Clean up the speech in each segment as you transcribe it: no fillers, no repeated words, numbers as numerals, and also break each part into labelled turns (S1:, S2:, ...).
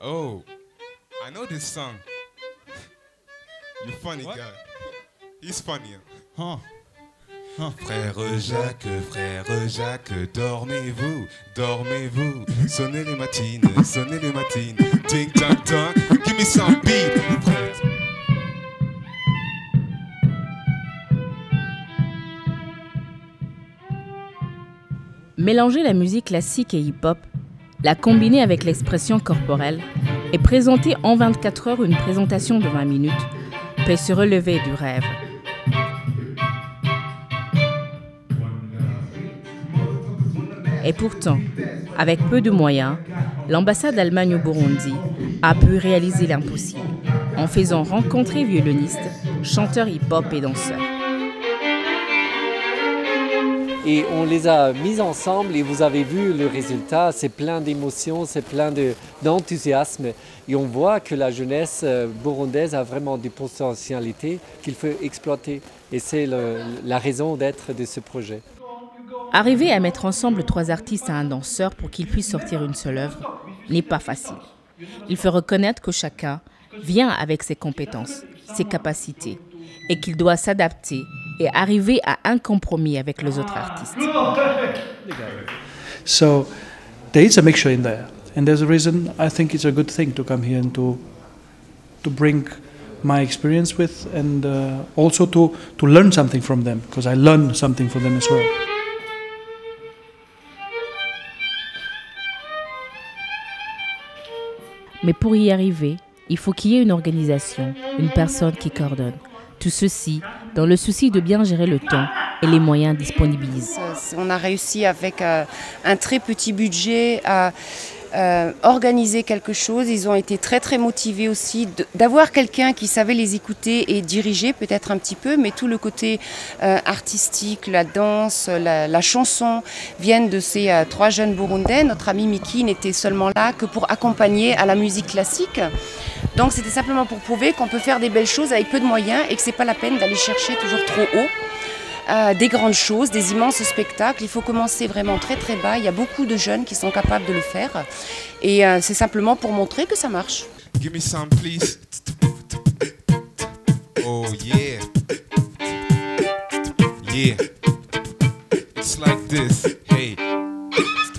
S1: Oh, I know this song. You funny
S2: What?
S1: guy. He's funny.
S2: Huh. Huh.
S1: Frère Jacques, dormez-vous, dormez-vous. Sonnez les matines, ting tang tang. Give me some beat.
S3: Mélanger la musique classique et hip-hop, la combiner avec l'expression corporelle et présenter en 24 heures une présentation de 20 minutes peut se relever du rêve. Et pourtant, avec peu de moyens, l'ambassade d'Allemagne au Burundi a pu réaliser l'impossible en faisant rencontrer violonistes, chanteurs hip-hop et danseurs.
S4: Et on les a mis ensemble et vous avez vu le résultat, c'est plein d'émotions, c'est plein d'enthousiasme. Et on voit que la jeunesse burundaise a vraiment des potentialités qu'il faut exploiter. Et c'est la raison d'être de ce projet.
S3: Arriver à mettre ensemble 3 artistes et un danseur pour qu'ils puissent sortir une seule œuvre n'est pas facile. Il faut reconnaître que chacun vient avec ses compétences, ses capacités, et qu'il doit s'adapter et arriver à un compromis avec les autres artistes.
S5: So there is a mixture in there, and there's a reason I think it's a good thing to come here and to bring my experience with, and also to learn something from them, because I learn something from them as well.
S3: Mais pour y arriver, il faut qu'il y ait une organisation, une personne qui coordonne. Tout ceci dans le souci de bien gérer le temps et les moyens disponibilisés.
S6: On a réussi avec un très petit budget à organiser quelque chose. Ils ont été très très motivés aussi d'avoir quelqu'un qui savait les écouter et diriger peut-être un petit peu, mais tout le côté artistique, la danse, la chanson viennent de ces 3 jeunes Burundais. Notre ami Miki n'était seulement là que pour accompagner à la musique classique. Donc c'était simplement pour prouver qu'on peut faire des belles choses avec peu de moyens et que c'est pas la peine d'aller chercher toujours trop haut. Des grandes choses, des immenses spectacles. Il faut commencer vraiment très très bas. Il y a beaucoup de jeunes qui sont capables de le faire. Et c'est simplement pour montrer que ça marche.
S1: Give me some, please. Oh yeah. Yeah. It's like this. Hey.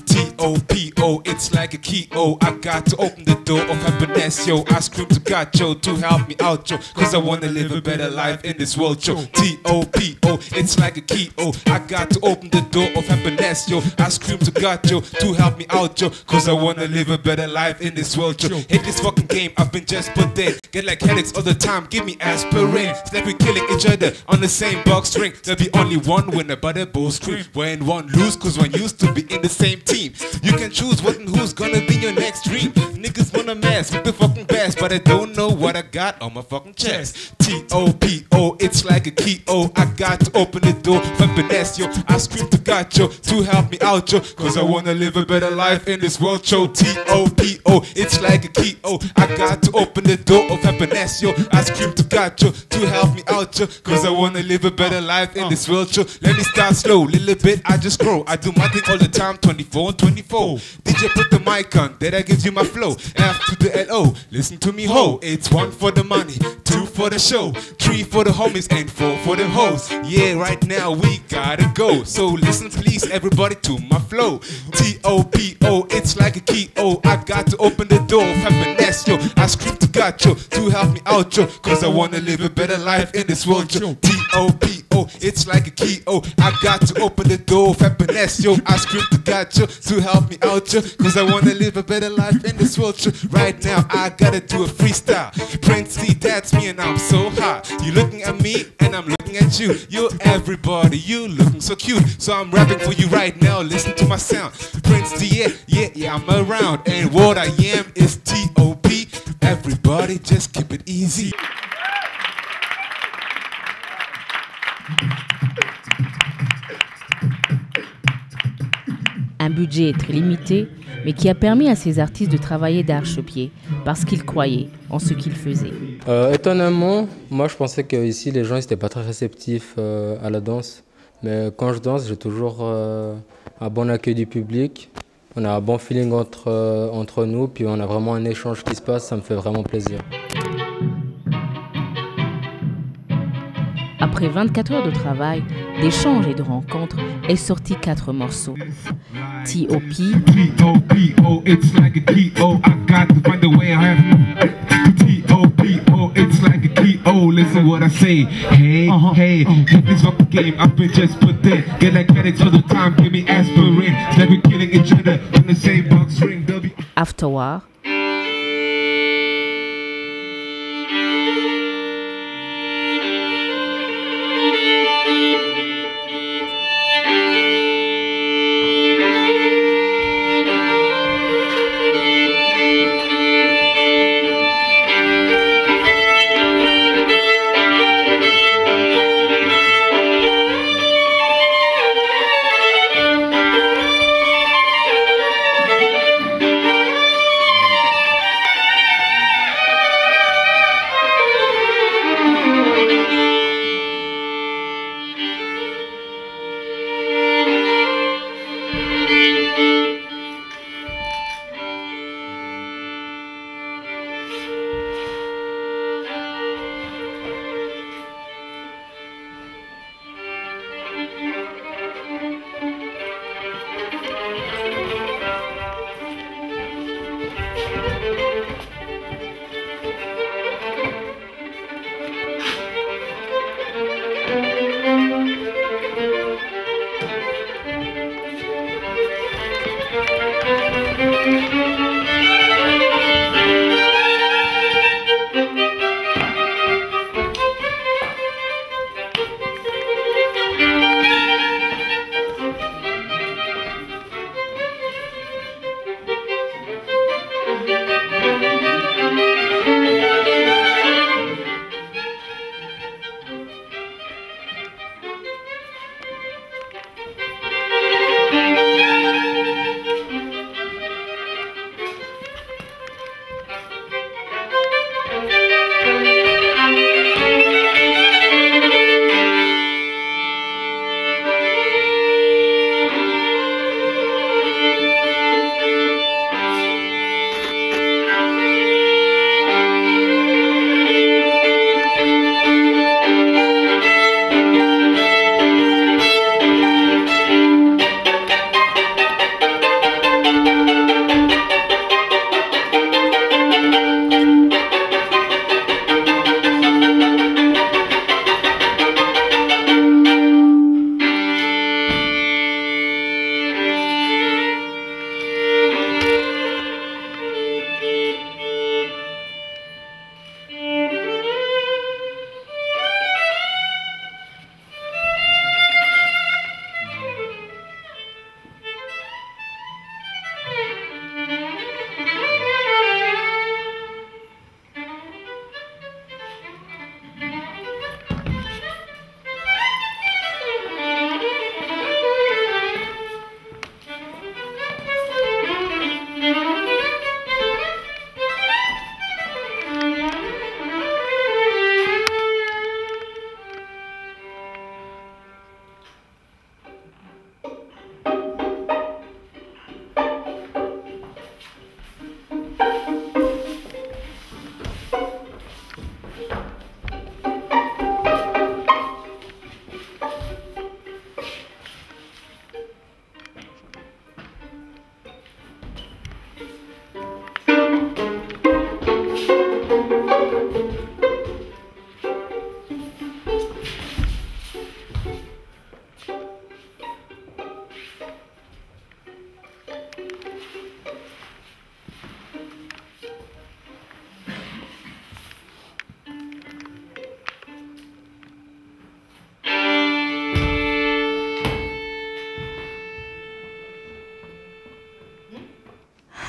S1: T-O-P-O, it's like a key. Oh, I got to open the door of happiness, yo. I scream to God, yo, to help me out, yo. Cause I wanna live a better life in this world, yo. T-O-P-O, it's like a key. Oh, I got to open the door of happiness, yo. I scream to God, yo, to help me out, yo. Cause I wanna live a better life in this world, yo. Hate this fucking game, I've been just put in. Get like headaches all the time, give me aspirin. Instead we killing each other on the same box string. There'll be only one winner, but they both scream. When one lose, cause one used to be in the same team. You can choose what and who's gonna be your next dream. Niggas wanna mess with the fucking best, but I don't know what I got on my fucking chest. T-O-P-O, it's like a key. Oh, I got to open the door for finesse, yo. I scream to God, yo, to help me out, yo. Cause I wanna live a better life in this world, yo. T-O-P-O, it's like a key. Oh, I got to open the door of happiness, yo. I scream to God, yo, to help me out, yo. Cause I wanna live a better life in this world, yo. Let me start slow, little bit, I just grow. I do my thing all the time, 24 and 24. DJ put the mic on, that I give you my flow. F to the L-O, listen to me ho. It's 1 for the money, 2 for the show, 3 for the homies and 4 for the hoes. Yeah, right now we gotta go. So listen please everybody to my flow. T-O-P-O, it's like a key. Oh, I got to open the door of happiness, yo. I scream to God, yo, to help me out, yo. Cause I wanna live a better life in this world, yo. T-O-P-O, it's like a key. Oh, I got to open the door of happiness, yo. I scream to God, yo, to help me out, yo. Cause I wanna live a better life in this world, yo. Right now I gotta do a freestyle. Prince C, that's me and I'm so hot. You looking at me and I'm looking at you. You're everybody, you looking so cute. So I'm rapping for you right now, listen to my sound. Prince D, yeah, I'm around. And what I am is T-O-P. Everybody just keep it easy.
S3: Un budget très limité, mais qui a permis à ces artistes de travailler d'arche-pied parce qu'ils croyaient en ce qu'ils faisaient.
S7: Étonnamment, moi je pensais qu'ici les gens n'étaient pas très réceptifs à la danse. Mais quand je danse, j'ai toujours un bon accueil du public. On a un bon feeling entre nous, puis on a vraiment un échange qui se passe, ça me fait vraiment plaisir.
S3: Après 24 heures de travail, d'échanges et de rencontres, est sorti 4 morceaux. T.O.P.
S1: T-O-P-O, it's like a T-O, I got to find a way I have T-O-P-O, it's like a T-O, listen what I say. Hey, hey, this fucking game, I've been just put there. Get like credits all the time, give me aspirin. Like we're killing each other on the same box ring.
S3: Afterward.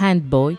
S3: Handboy.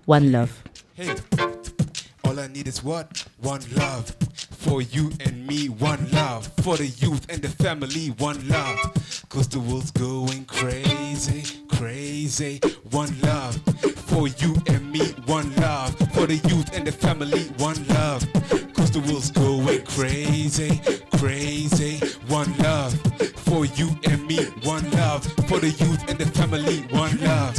S3: One Love.
S1: Hey, all I need is what? One love. For you and me, one love. For the youth and the family, one love. Cause the world's going crazy, crazy. One love. For you and me, one love. For the youth and the family, one love. Cause the world's going crazy, crazy. One love. For you and me, one love. For the youth and the family, one love.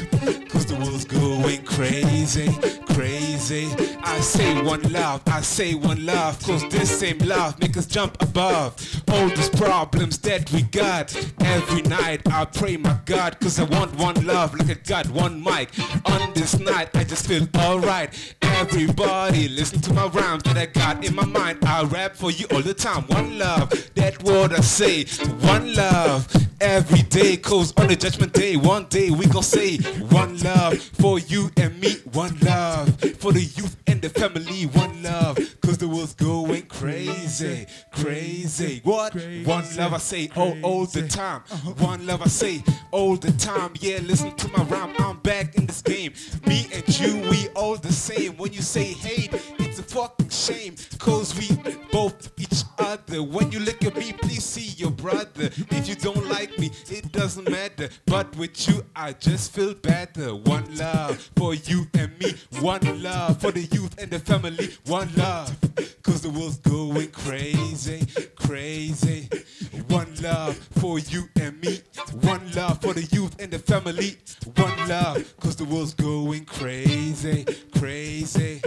S1: Cause the world's going crazy, crazy. I say one love, I say one love. Cause this same love make us jump above all these problems that we got. Every night I pray my God, cause I want one love like I got one mic. On this night I just feel alright. Everybody listen to my rhymes that I got in my mind. I rap for you all the time. One love, that word I say. One love, every day. Cause on the judgment day, one day we gon' say one love for you and me. One love for the youth and the family. One love, cause the world's going crazy, crazy. What? One love I say all the time. One love I say all the time. Yeah, listen to my rhyme. I'm back in this game. Me and you, we all the same. When you say hate, it's a fucking shame. Cause we both each other. When you look at me, please see your brother. If you don't like me, it doesn't matter. But with you, I just feel better. One love for you and me. One love for the youth and the family. One love, cause the world's going crazy, crazy. One love for you and me. One love for the youth and the family. One love, cause the world's going crazy, crazy.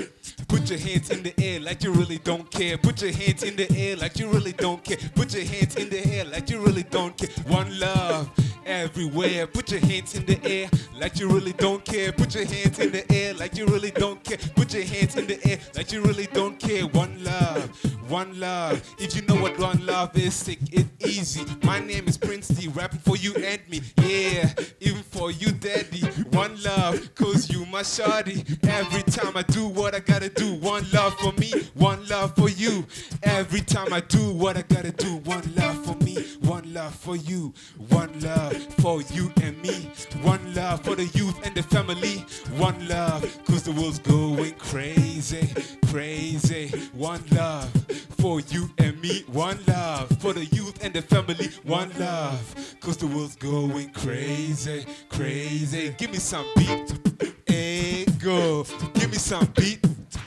S1: Put your hands in the air like you really don't care. Put your hands in the air like you really don't care. Put your hands in the air like you really don't care. One love everywhere. Put your hands in the air like you really don't care. Put your hands in the air like you really don't care. Put your hands in the air like you really don't care. One love, one love. If you know what one love is, sick it easy. My name is Prince D, rapping for you and me. Yeah, even for you, daddy. One love, cause you my shawty. Every time I do what I gotta do, one love for me, one love for you. Every time I do what I gotta do, one love for me, one love for you. One love for you and me. One love for the youth and the family. One love, cause the world's going crazy, crazy. One love for you and me. One love for the youth and the family. One love, cause the world's going crazy, crazy. Give me some beat, hey, go. Give me some beat,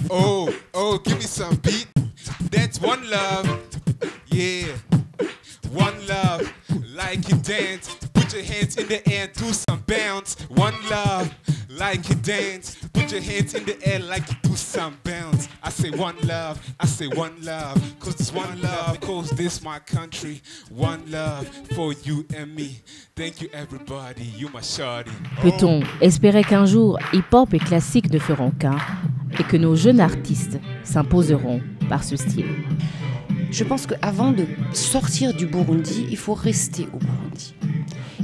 S1: oh, oh, give me some beat. That's one love, yeah. One love, like you dance. Put your hands in the air and do some bounce. One love, like you dance. Put your hands in the air like you do some bounce. I say one love, I say one love. Cause this one love, cause this my country. One love for you and me. Thank you everybody, you my shawty.
S3: Peut-on espérer qu'un jour hip-hop et classique ne feront qu'un et que nos jeunes artistes s'imposeront par ce style?
S6: Je pense qu'avant de sortir du Burundi, il faut rester au Burundi.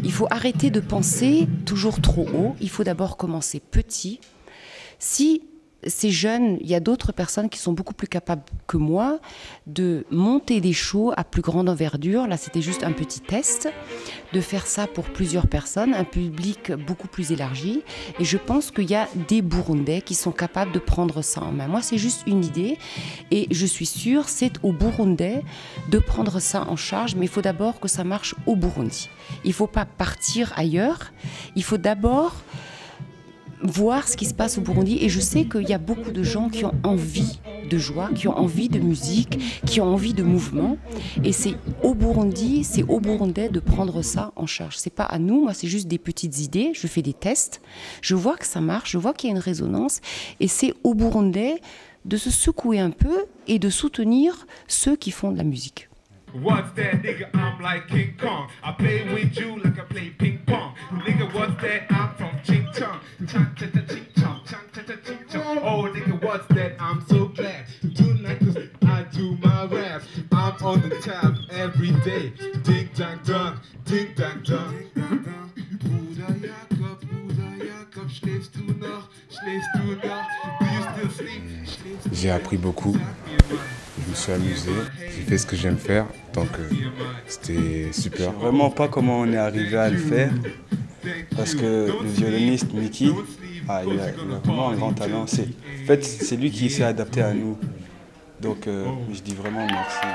S6: Il faut arrêter de penser toujours trop haut. Il faut d'abord commencer petit. Si ces jeunes, il y a d'autres personnes qui sont beaucoup plus capables que moi de monter des shows à plus grande envergure. Là, c'était juste un petit test, de faire ça pour plusieurs personnes, un public beaucoup plus élargi. Et je pense qu'il y a des Burundais qui sont capables de prendre ça en main. Moi, c'est juste une idée et je suis sûre, c'est aux Burundais de prendre ça en charge, mais il faut d'abord que ça marche au Burundi. Il ne faut pas partir ailleurs, il faut d'abord voir ce qui se passe au Burundi. Et je sais qu'il y a beaucoup de gens qui ont envie de joie, qui ont envie de musique, qui ont envie de mouvement. Et c'est au Burundi, c'est aux Burundais de prendre ça en charge. C'est pas à nous, moi c'est juste des petites idées, je fais des tests, je vois que ça marche, je vois qu'il y a une résonance. Et c'est aux Burundais de se secouer un peu et de soutenir ceux qui font de la musique.
S1: What's that, nigga? I'm like King Kong. I play with you like I play ping pong. Nigga, what's that? I'm from Ching Chong. Chang cha cha ching chong. Chang cha cha ching chong. Oh, nigga, what's that? I'm so glad. Tonight, cause I do my rap. I'm on the top every day. Ding dang dong. Ding dang dong. Bruder Jakob, schläfst du noch? Schläfst du noch? Do you still sleep?
S8: J'ai appris beaucoup. Je me suis amusé, j'ai fait ce que j'aime faire, donc c'était super.
S2: Vraiment pas comment on est arrivé à le faire,
S8: parce que le violoniste Mickey, il a vraiment un grand talent. En fait, c'est lui qui s'est adapté à nous. Donc je dis vraiment merci.